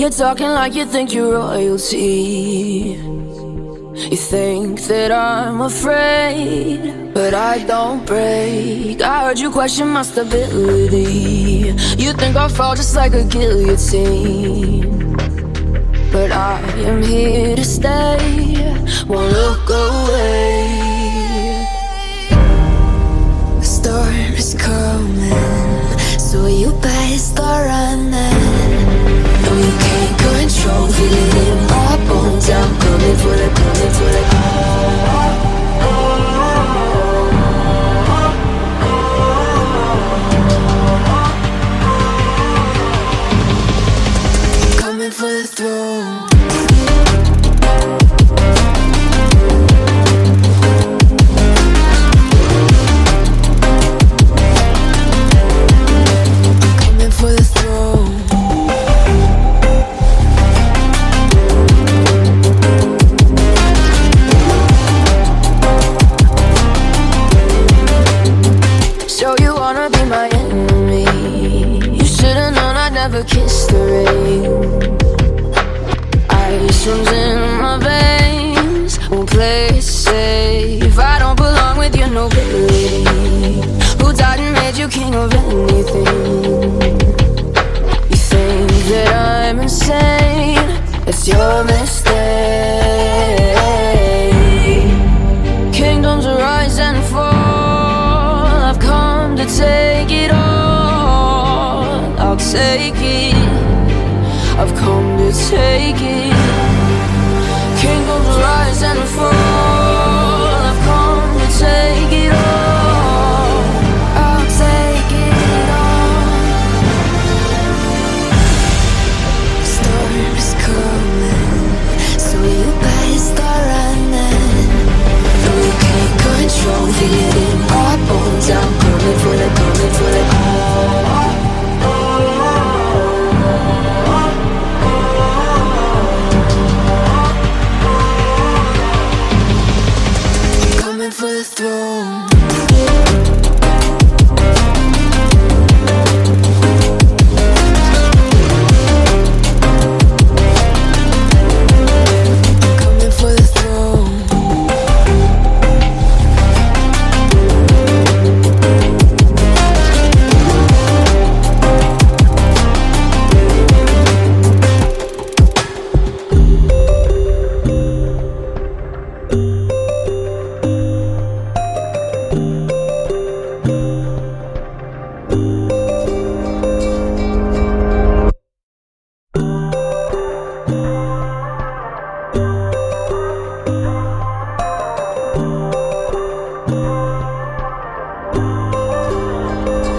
You're talking like you think you're royalty. You think that I'm afraid, but I don't break. I heard you question my stability. You think I'll fall just like a guillotine, but I am here to stay, won't look away. The storm is coming, so you better start running. No, you can't control, feel it in my bones. I'm coming for the, coming for the. Coming for the throne. Never kissed the rain. Ice runs in my veins, won't play it safe. I don't belong with your nobility. Who died and made you king of anything? You think that I'm insane, it's your mistake. Kingdoms rise and fall, I've come to take it all. I'll take it, I've come to take it. Kingdoms rise and fall, I've come to take it all. I'll take it all. Storm is coming, so you better start running. No, you can't control, feel it in my bones. I'm coming for the, coming for the. For the throne. Coming for the throne.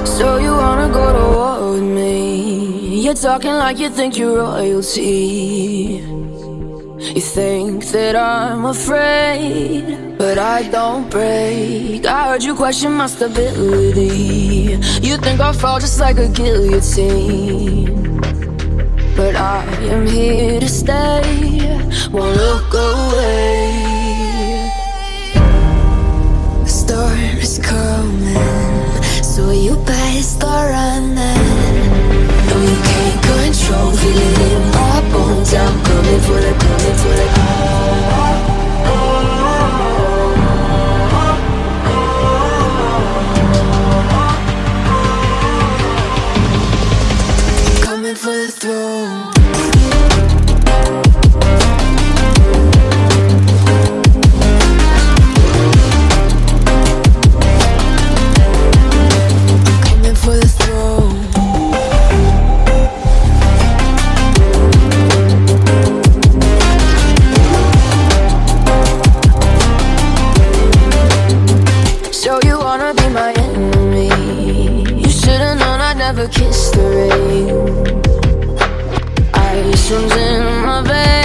So you wanna go to war with me? You're talking like you think you're royalty. You think that I'm afraid, but I don't break. I heard you question my stability. You think I'll fall just like a guillotine, but I am here to stay, won't look away. The storm is coming, so you better start running. No, you can't control, feel it in my bones. I'm coming for the, coming for the. Coming for the throne.